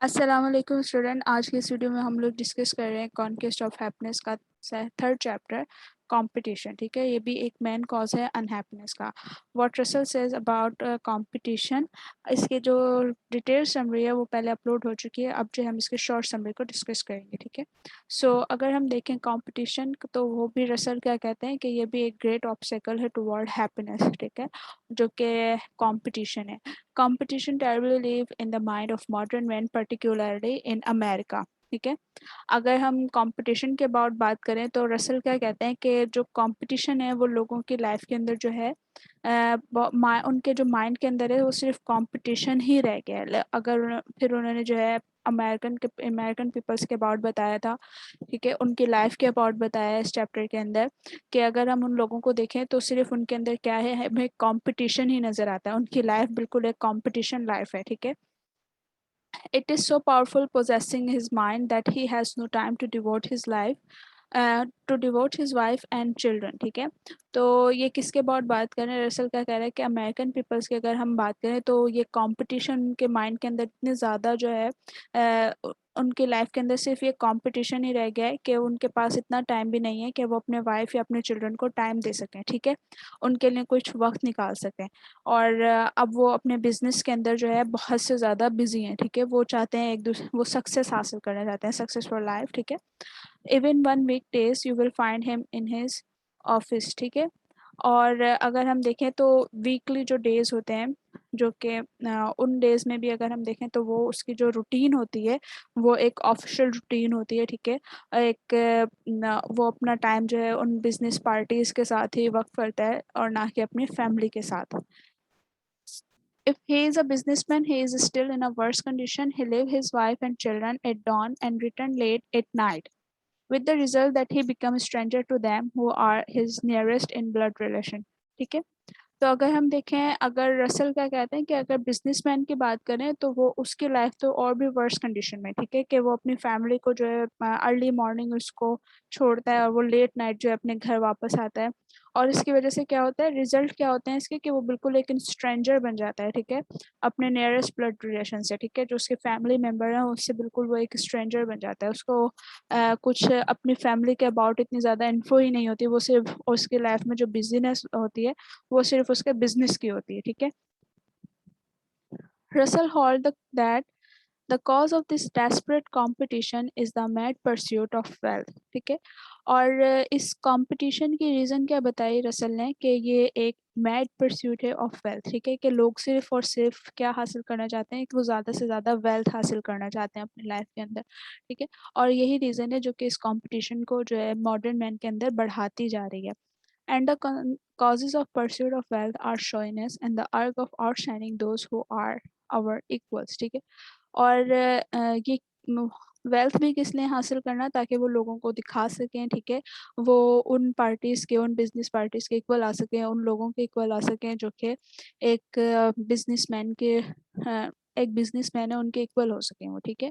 अस्सलाम वालेकुम स्टूडेंट। आज के इस वीडियो में हम लोग डिस्कस कर रहे हैं कॉन्क्वेस्ट ऑफ हैप्पीनेस का थर्ड चैप्टर कंपटीशन। ठीक है, ये भी एक मेन कॉज है अनहैप्पीनेस का। What Russell says about competition, इसके जो डिटेल समरी है वो पहले अपलोड हो चुकी है। अब जो हम इसके शॉर्ट समरी को डिस्कस करेंगे। ठीक है, सो अगर हम देखें कंपटीशन तो वो भी रसल क्या कहते हैं कि ये भी एक ग्रेट ऑब्स्टेकल है टुवर्ड हैप्पीनेस। ठीक है, जो कि कंपटीशन है। Competition terribly live in the mind of modern men, particularly in America. ठीक है, अगर हम कंपटीशन के अबाउट बात करें तो रसल क्या कहते हैं कि जो कंपटीशन है वो लोगों की लाइफ के अंदर जो है उनके जो माइंड के अंदर है वो सिर्फ कंपटीशन ही रह गया है। अगर फिर उन्होंने जो है अमेरिकन पीपल्स के अबाउट बताया था। ठीक है, उनकी लाइफ के अबाउट बताया है इस चैप्टर के अंदर कि अगर हम उन लोगों को देखें तो सिर्फ उनके अंदर क्या है, हमें कंपटीशन ही नज़र आता है। उनकी लाइफ बिल्कुल एक कंपटीशन लाइफ है। ठीक है, it is so powerful possessing his mind that he has no time to devote his life to devote his wife and children. ठीक है, तो ये किसके अबाउट बात कर रहे हैं, रसल क्या कह रहा है कि अमेरिकन पीपल्स की अगर हम बात करें तो ये कंपटीशन उनके माइंड के अंदर इतने ज़्यादा जो है उनकी लाइफ के अंदर सिर्फ ये कंपटीशन ही रह गया है कि उनके पास इतना टाइम भी नहीं है कि वो अपने वाइफ या अपने चिल्ड्रन को टाइम दे सकें। ठीक है, उनके लिए कुछ वक्त निकाल सकें। और अब वो अपने बिजनेस के अंदर जो है बहुत से ज़्यादा बिजी हैं। ठीक है, वो चाहते हैं एक दूसरे, वो सक्सेस हासिल करना चाहते हैं, सक्सेसफुल लाइफ। ठीक है, even one week days you will find him in his office. ठीक है, और अगर हम देखें तो वीकली जो डेज होते हैं जो कि उन डेज में भी अगर हम देखें तो वो उसकी जो रूटीन होती है वो एक ऑफिशियल रूटीन होती है। ठीक है, एक वो अपना टाइम जो है उन बिजनेस पार्टीज के साथ ही वक्त करता है और ना कि अपनी फैमिली के साथ। If he is a businessman, he is still in a worse condition. He leave his wife and children at dawn and return late at night, with the result that he becomes stranger to them who are his nearest in blood relation. ठीक है, तो अगर हम देखें, अगर Russell क्या कहते हैं कि अगर बिजनेसमैन की बात करें तो वो उसकी लाइफ तो और भी वर्स कंडीशन में। ठीक है, कि वो अपनी फैमिली को जो है अर्ली मॉर्निंग उसको छोड़ता है और वो लेट नाइट जो है अपने घर वापस आता है। और इसकी वजह से क्या होता है, रिजल्ट क्या होते हैं इसके कि वो बिल्कुल एक स्ट्रेंजर बन जाता है। ठीक है, अपने नियरेस्ट ब्लड रिलेशन से। ठीक है, जो उसके फैमिली मेम्बर हैं उससे बिल्कुल वो एक स्ट्रेंजर बन जाता है। उसको कुछ अपनी फैमिली के अबाउट इतनी ज़्यादा इन्फो ही नहीं होती। वो सिर्फ उसकी लाइफ में जो बिजीनेस होती है वो सिर्फ उसके बिजनेस की होती है। ठीक है, Russell hold that the cause of this desperate competition is the mad pursuit of wealth. ठीक है, और इस कंपटीशन की रीज़न क्या बताई रसल ने कि ये एक मैड परस्यूट है ऑफ वेल्थ। ठीक है, कि लोग सिर्फ और सिर्फ क्या हासिल करना चाहते हैं कि वो ज़्यादा से ज़्यादा वेल्थ हासिल करना चाहते हैं अपनी लाइफ के अंदर। ठीक है, और यही रीज़न है जो कि इस कंपटीशन को जो है मॉडर्न मैन के अंदर बढ़ाती जा रही है। And the causes of pursuit of wealth are shyness and the urge of outshining those who are our equals। ठीक है, और ये वेल्थ भी किस लिए हासिल करना, ताकि वो लोगों को दिखा सकें। ठीक है, वो उन पार्टीज़ के, उन बिजनेस पार्टीज़ के इक्वल आ सकें, उन लोगों के इक्वल आ सकें जो कि एक बिजनेसमैन के एक बिजनेसमैन है उनके इक्वल हो सकें वो। ठीक है,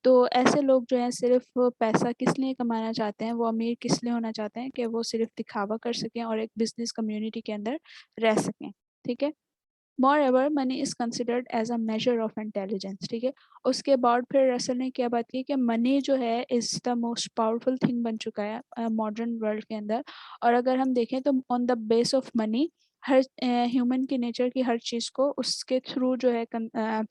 तो ऐसे लोग जो हैं सिर्फ पैसा किस लिए कमाना चाहते हैं, वो अमीर किस लिए होना चाहते हैं कि वो सिर्फ दिखावा कर सकें और एक बिजनेस कम्युनिटी के अंदर रह सकें। ठीक है, more money is considered as a measure of intelligence. ठीक है, उसके बाद फिर रसल ने क्या बात की कि मनी जो है is the most powerful thing बन चुका है मॉडर्न वर्ल्ड के अंदर। और अगर हम देखें तो on the base of money her human की नेचर की हर चीज़ को उसके थ्रू जो है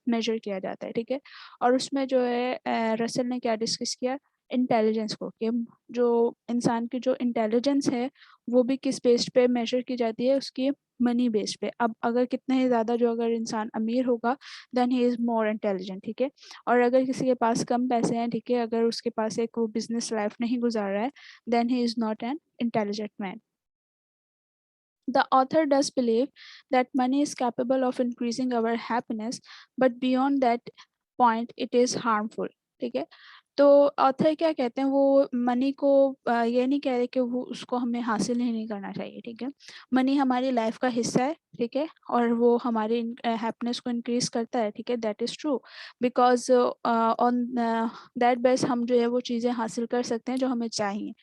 मेजर किया जाता है। ठीक है, और उसमें जो है रसल ने क्या डिस्कस किया, इंटेलिजेंस को, कि जो इंसान की जो इंटेलिजेंस है वो भी किस बेस्ड पे मेजर की जाती है, उसकी मनी बेस पे। अब अगर कितने ही ज़्यादा जो अगर इंसान अमीर होगा then he is more intelligent. ठीक है, और अगर किसी के पास कम पैसे हैं, ठीक है, अगर उसके पास एक वो बिजनेस लाइफ नहीं गुजार रहा है then he is not an intelligent man. The author does believe that money is capable of increasing our happiness, but beyond that point it is harmful। ठीक है, तो ऑथर क्या कहते हैं, वो मनी को ये नहीं कह रहे कि वो उसको हमें हासिल ही नहीं करना चाहिए। ठीक है, मनी हमारी लाइफ का हिस्सा है। ठीक है, और वो हमारी हैप्पीनेस को इंक्रीज करता है। ठीक है, that is true, because on that base हम जो है वो चीज़ें हासिल कर सकते हैं जो हमें चाहिए।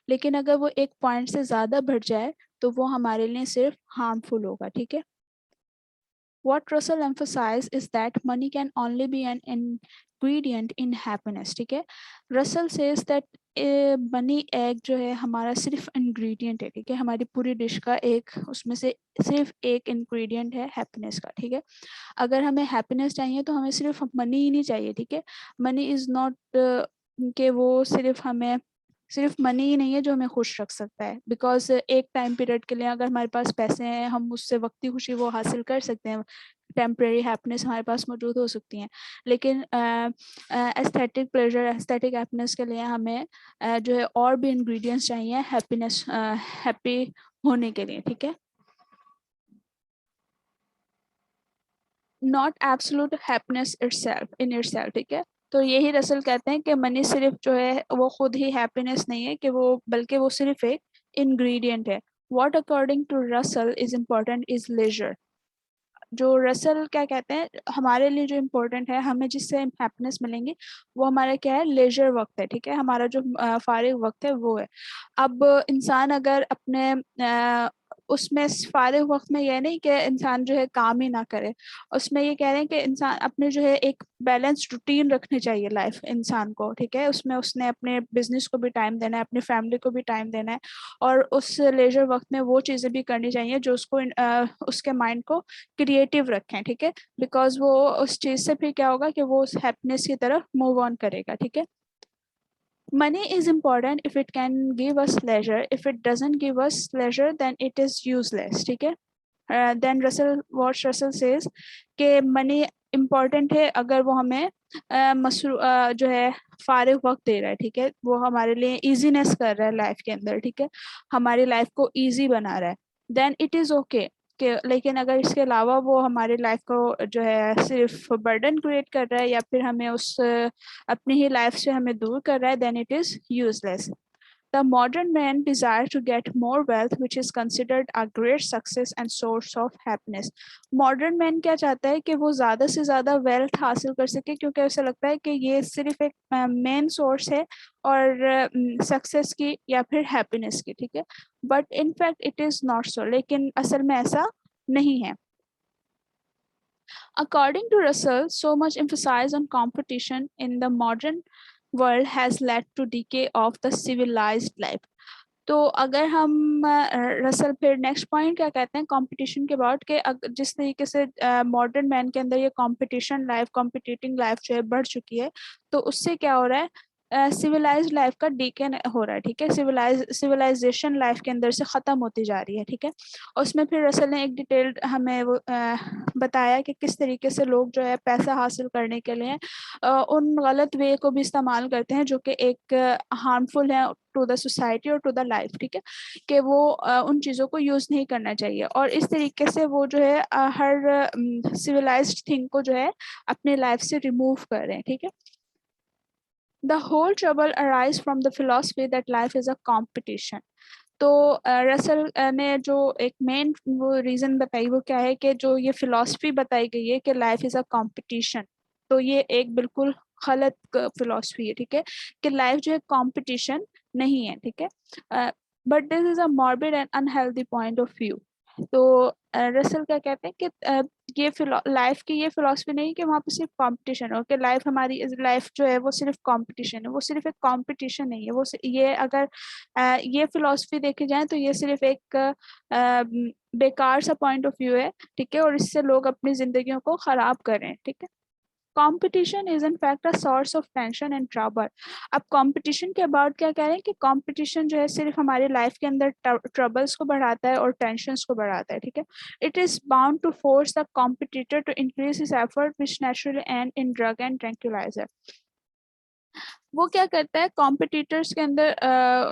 लेकिन अगर वो एक पॉइंट से ज़्यादा बढ़ जाए तो वो हमारे लिए सिर्फ हार्मफुल होगा। ठीक है, What Russell emphasized is that money can only be an ingredient in happiness. ठीक है, Russell says that मनी एक जो है हमारा सिर्फ इंग्रेडिएंट है, ठीक है, हमारी पूरी डिश का एक, उसमें से सिर्फ एक इंग्रेडिएंट है हैप्पीनेस का, ठीक है। अगर हमें हैप्पीनेस चाहिए तो हमें सिर्फ मनी ही नहीं चाहिए, ठीक है। मनी इज नॉट कि वो सिर्फ हमें, सिर्फ मनी ही नहीं है जो हमें खुश रख सकता है, बिकॉज एक टाइम पीरियड के लिए अगर हमारे पास पैसे हैं हम उससे वक्ती खुशी वो हासिल कर सकते हैं, टेम्परेरी हैप्पीनेस हमारे पास मौजूद हो सकती हैं, लेकिन एस्थेटिक प्लेजर, एस्थेटिक हैप्पीनेस के लिए हमें जो है और भी इंग्रेडिएंट्स चाहिए हैप्पीनेस, हैप्पी होने के लिए, ठीक है। Not absolute happiness itself in itself, ठीक है। तो यही रसल कहते हैं कि मनी सिर्फ जो है वो खुद ही हैप्पीनेस नहीं है कि वो, बल्कि वो सिर्फ एक इंग्रेडिएंट है। What according to Russell is important is leisure. जो रसल क्या कहते हैं, हमारे लिए जो इम्पोर्टेंट है, हमें जिससे हैप्पीनेस मिलेंगी, वो हमारा क्या है, लेजर वक्त है, ठीक है, हमारा जो फारिग वक्त है वो है। अब इंसान अगर अपने उसमें फारिग वक्त में, यह नहीं कि इंसान जो है काम ही ना करे, उसमें ये कह रहे हैं कि इंसान अपने जो है एक बैलेंस्ड रूटीन रखनी चाहिए लाइफ इंसान को, ठीक है, उसमें उसने अपने बिजनेस को भी टाइम देना है, अपनी फैमिली को भी टाइम देना है, और उस लेजर वक्त में वो चीज़ें भी करनी चाहिए जो उसको उसके माइंड को क्रिएटिव रखें, ठीक है, बिकॉज वो उस चीज़ से फिर क्या होगा कि वो उस हैप्पीनेस की तरफ मूव ऑन करेगा, ठीक है। Money is important if it can give us pleasure. If it doesn't give us pleasure, then it is useless, ठीक है। Then Russell, what Russell says कि मनी इम्पॉर्टेंट है अगर वो हमें जो है फारिग वक्त दे रहा है, ठीक है, वो हमारे लिए इजीनेस कर रहा है लाइफ के अंदर, ठीक है, हमारी लाइफ को इजी बना रहा है, देन इट इज़ ओके कि, लेकिन अगर इसके अलावा वो हमारी लाइफ को जो है सिर्फ बर्डन क्रिएट कर रहा है या फिर हमें उस अपनी ही लाइफ से हमें दूर कर रहा है, then it is useless. The modern man desires to get more wealth, which is considered a great success and source of happiness. Modern man क्या चाहता है कि वो ज़्यादा से ज़्यादा wealth हासिल कर सके, क्योंकि उसे लगता है कि ये सिर्फ एक main source है और success की या फिर happiness की, ठीक है, but in fact it is not so, लेकिन असल में ऐसा नहीं है। According to Russell, so much emphasis on competition in the modern world has led to decay of the civilized life. तो अगर हम रसल फिर नेक्स्ट पॉइंट क्या कहते हैं कंपटीशन के बाद, के जिस तरीके से मॉडर्न मैन के अंदर ये कंपटीशन लाइफ, कॉम्पिटिटिंग लाइफ जो है बढ़ चुकी है, तो उससे क्या हो रहा है, सिविलाइज्ड लाइफ का डीके हो रहा है, ठीक है, सिविलाइजेशन लाइफ के अंदर से ख़त्म होती जा रही है, ठीक है। और उसमें फिर रसल ने एक डिटेल्ड हमें वो बताया कि किस तरीके से लोग जो है पैसा हासिल करने के लिए उन गलत वे को भी इस्तेमाल करते हैं जो कि एक हार्मफुल है टू द सोसाइटी और टू द लाइफ, ठीक है, कि वो उन चीज़ों को यूज़ नहीं करना चाहिए, और इस तरीके से वो जो है हर सिविलाइज्ड थिंग को जो है अपनी लाइफ से रिमूव कर रहे हैं, ठीक है। The whole trouble arise from the philosophy that life is a competition. तो रसल ने जो एक मेन वो रीज़न बताई वो क्या है कि जो ये फिलॉसफी बताई गई है कि लाइफ इज़ अ कंपटीशन, तो ये एक बिल्कुल गलत फिलॉसफी है, ठीक है, कि लाइफ जो है कंपटीशन नहीं है, ठीक है, but this is a morbid and unhealthy point of view. तो रसल क्या कहते हैं कि ये लाइफ की ये फिलॉसफी नहीं कि वहाँ पे सिर्फ कंपटीशन हो, कि लाइफ हमारी लाइफ जो है वो सिर्फ कंपटीशन है, वो सिर्फ एक कंपटीशन नहीं है, वो ये अगर ये फिलॉसफी देखी जाए तो ये सिर्फ एक बेकार सा पॉइंट ऑफ व्यू है, ठीक है, और इससे लोग अपनी जिंदगियों को खराब कर रहे हैं, ठीक है। Competition is in fact a source of tension and trouble. अब कंपटीशन के अबाउट क्या कह रहे हैं कि कंपटीशन जो है सिर्फ हमारी लाइफ के अंदर ट्रबल्स को बढ़ाता है और टेंशन्स को बढ़ाता है, ठीक है। It is bound to force the competitor to increase his effort which naturally end in drug and tranquilliser. वो क्या करता है कॉम्पिटिटर्स के अंदर,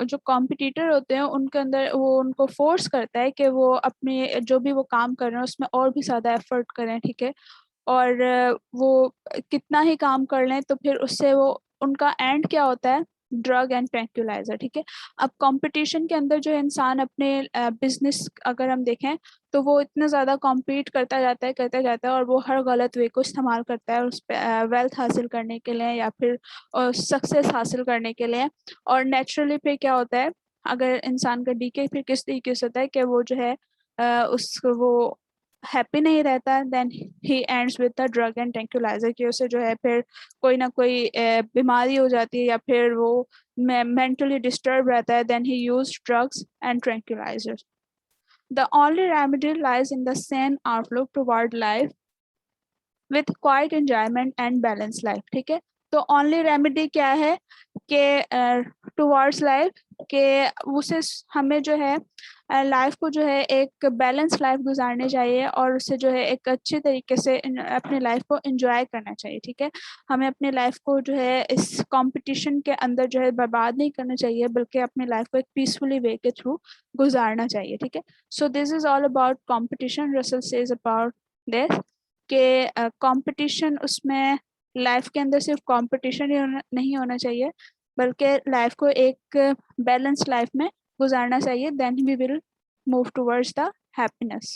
जो कॉम्पिटिटर होते हैं उनके अंदर वो उनको फोर्स करता है कि वो अपने जो भी वो काम कर रहे हैं उसमें और भी ज़्यादा एफर्ट करें, ठीक है, और वो कितना ही काम कर लें तो फिर उससे वो उनका एंड क्या होता है, ड्रग एंड ट्रैंक्विलाइजर, ठीक है। अब कंपटीशन के अंदर जो इंसान अपने बिजनेस अगर हम देखें तो वो इतना ज़्यादा कॉम्पीट करता जाता है और वो हर गलत वे को इस्तेमाल करता है उस पर वेल्थ हासिल करने के लिए या फिर सक्सेस हासिल करने के लिए, और नेचुरली फिर क्या होता है, अगर इंसान का डीके फिर किस तरीके से होता है कि वो जो है उसको वो हैप्पी नहीं रहता, then he ends with the drug and tranquilliser, कि उसे जो है फिर कोई ना कोई बीमारी हो जाती है या फिर वो मेंटली डिस्टर्ब रहता है, then he use drugs and tranquillisers. The only remedy lies in the sane outlook toward life with quiet enjoyment and balanced life. ठीक है, तो only remedy क्या है कि towards life, के उसे हमें जो है लाइफ को जो है एक बैलेंस लाइफ गुजारनी चाहिए और उसे जो है एक अच्छे तरीके से अपने लाइफ को एंजॉय करना चाहिए. ठीक है, हमें अपने लाइफ को जो है इस कंपटीशन के अंदर जो है बर्बाद नहीं करना चाहिए, बल्कि अपने लाइफ को एक पीसफुली वे के थ्रू गुजारना चाहिए. ठीक है, so this is all about competition. Russell says about this कि कंपटीशन, उसमें लाइफ के अंदर सिर्फ कंपटीशन ही नहीं होना चाहिए, बल्कि लाइफ को एक बैलेंस लाइफ में गुजारना चाहिए. Then we will move towards the happiness.